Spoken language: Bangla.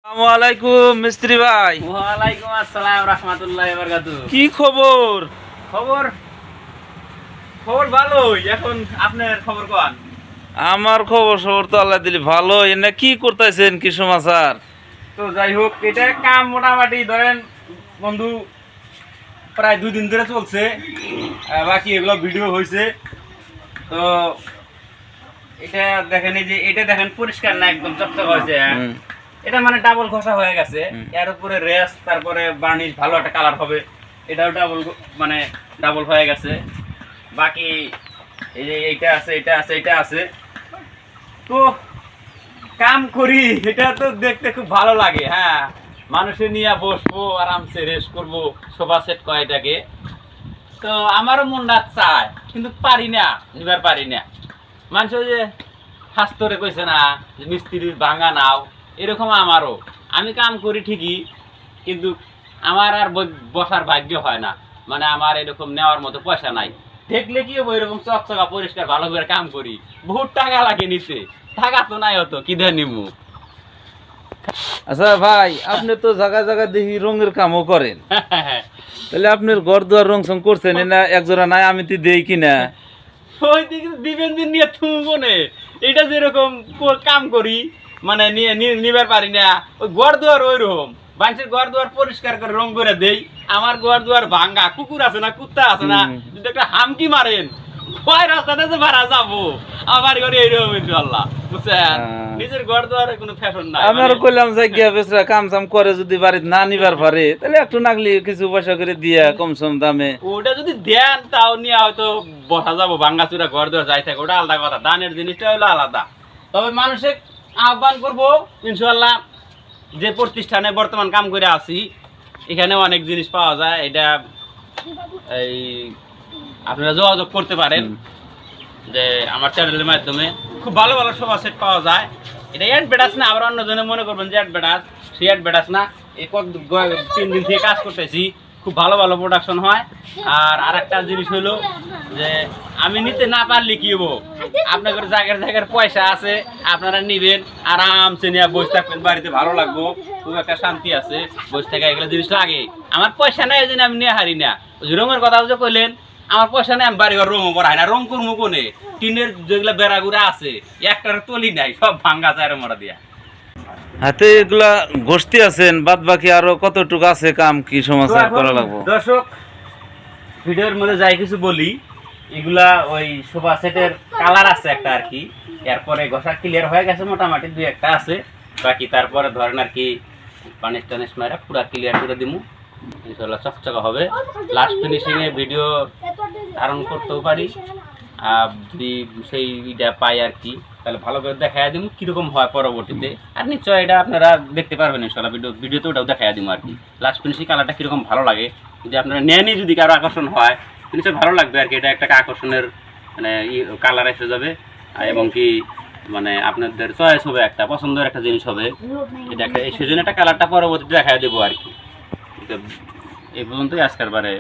আসসালামু আলাইকুম মিস্ত্রি ভাই। ওয়ালাইকুম আসসালাম রাহমাতুল্লাহি ওয়া বারাকাতুহু। কি খবর? খবর খবর ভালোই। এখন আপনার খবর কোন? আমার খবর তো আল্লাহ দিলি ভালো। এনে কি করতেছেন, কি সমাচার? তো যাই হোক, এটা কাম মোটামুটি ধরেন বন্ধু প্রায় 2 দিন ধরে চলছে। বাকি এগুলো ভিডিও হয়েছে। তো এটা দেখেন, এই যে এটা দেখেন পরিষ্কার না, একদম চকচক হয়েছে। এটা মানে ডাবল ঘষা হয়ে গেছে। এর উপরে রেস, তারপরে বার্নিশ, ভালো একটা কালার হবে। এটাও ডাবল, মানে ডাবল হয়ে গেছে। বাকি এই যে এইটা আছে, এটা আছে, এটা আছে। তো কাম করি, এটা তো দেখতে খুব ভালো লাগে। হ্যাঁ, মানুষের নিয়ে বসবো, আরামসে রেস্ট করবো, সোফা সেট কয়টাকে। তো আমারও মনটা চায়, কিন্তু পারি না, নিবার পারি না। মানুষ যে শাস্তরে কইছে না যে মিস্ত্রির ভাঙা নাও, এরকম আমারও। আমি কাম করি ঠিকই, কিন্তু আমার আর বসার ভাগ্য হয় না। মানে আমার এরকম নেওয়ার মতো পয়সা নাই। দেখলে কি হবো, এরকম চকচকা পরিষ্কার ভালো করে কাম করি, বহুত টাকা লাগে নিতে। টাকা তো নাই অত, কি দিয়ে নিমু। আচ্ছা ভাই, আপনি তো জায়গায় জায়গায় দেখি রঙের কামও করেন। তাহলে আপনার ঘর দুয়ার রং সং করছেন না? একজোড়া নাই, আমি তো দেই কিনা। ওই দিকে দিবেন দিন নিয়ে তুমি মনে, এটা যেরকম কাম করি, মানে নিয়ে নিবার পারি না। ওই ঘর দুয়ার ওই রকম মানুষের ঘর দুয়ার পরিষ্কার করে রং করে দেই। আমার ঘর দুয়ার ভাঙ্গা, কুকুর আছে না, কুত্তা আছে না, যদি একটা হামকি মারেন, ওই রাস্তাতে যে ভাড়া যাবো। আমার ঘরে এইরকম ইনশাল্লাহ, বুঝছেন। নিজের ঘর দুয়ারে কোনো ফ্যাশন নাই। আমি আরো কইলাম যে গিয়া বেচরা কাম সাম করে, যদি বাড়িতে না নিবার পারে তাহলে একটু নাগলি কিছু পয়সা করে দিয়া কম সম দামে। ওটা যদি দেন তাও নিয়ে হয়তো বসা যাবো, ভাঙ্গাচুরা ঘর দুয়ার যাই থাকে, ওটা আলাদা কথা। দানের জিনিসটা হলো আলাদা। তবে মানুষের আহ্বান করবো ইনশাল্লাহ, যে প্রতিষ্ঠানে বর্তমান কাম করে আছি, এখানে অনেক জিনিস পাওয়া যায়। এটা এই আপনারা যোগাযোগ করতে পারেন, যে আমার চ্যানেলের মাধ্যমে খুব ভালো ভালো সোফা সেট পাওয়া যায়। এটা অ্যাডভার্টাইজ না, আবার অন্যজনে মনে করবেন যে অ্যাডভার্টাইজ, সেই অ্যাডভার্টাইজ না। এই 3 দিন থেকে কাজ করতেছি, খুব ভালো ভালো প্রোডাকশন হয়। আর আরেকটা জিনিস হলো যে আমি নিতে না পারলে কি হবো, আপনাদের জায়গার জায়গার পয়সা আছে, আপনারা নিবেন, আরামসে নিয়ে বসে থাকবেন, বাড়িতে ভালো লাগবো, খুব একটা শান্তি আছে বসে থাকা। এগুলো জিনিস লাগে। আমার পয়সা নেই, এই জন্য আমি নিয়ে হারি না। ওই রঙের কথা যে কইলেন, আমার পয়সা নেই, আমি বাড়ি ঘর রঙও করাই না। রং করবো কোনে? টিনের যেগুলো বেড়াগুড়া আছে, একটার তলি নাই, সব ভাঙ্গা চায়ের মরা দিয়া। হাতে এগুলা গোষ্ঠী আছেন, বাদ বাকি আরো কতটুকু আছে কাম, কি সমাচার করা লাগবো? দর্শক, ভিডিওর মধ্যে যাই কিছু বলি, এগুলা ওই সোফা সেটের কালার আছে একটা আর কি। এরপরে ঘষা ক্লিয়ার হয়ে গেছে, মোটামুটি 2-1টা আছে বাকি। তারপরে ধরেন আর কি পানিশ টানিশ মারা পুরা ক্লিয়ার করে দিমু, ইনশাল্লাহ চকচকা হবে। লাস্ট ফিনিশিং এ ভিডিও ধারণ করতেও পারি, যদি সেই ইটা পাই আর কি, তাহলে ভালো করে দেখাই দিব কিরকম হয় পরবর্তীতে। আর নিশ্চয় এটা আপনারা দেখতে পারবেন ইনশাল্লাহ, ভিডিওতে ওটাও দেখাই দিব আর কি। লাস্ট ফিনিশিং কালারটা কিরকম ভালো লাগে, যদি আপনারা নেনই, যদি কারো আকর্ষণ হয় নিশ্চয় ভালো লাগবে আর কি। এটা একটা আকর্ষণের মানে কালার এসে যাবে, এবং কি মানে আপনাদের চয়েস হবে, একটা পছন্দের একটা জিনিস হবে। এটা একটা সেজন্য একটা কালারটা পরবর্তীতে দেখাই দেবো আর কি। এই পর্যন্তই আজকের বারে।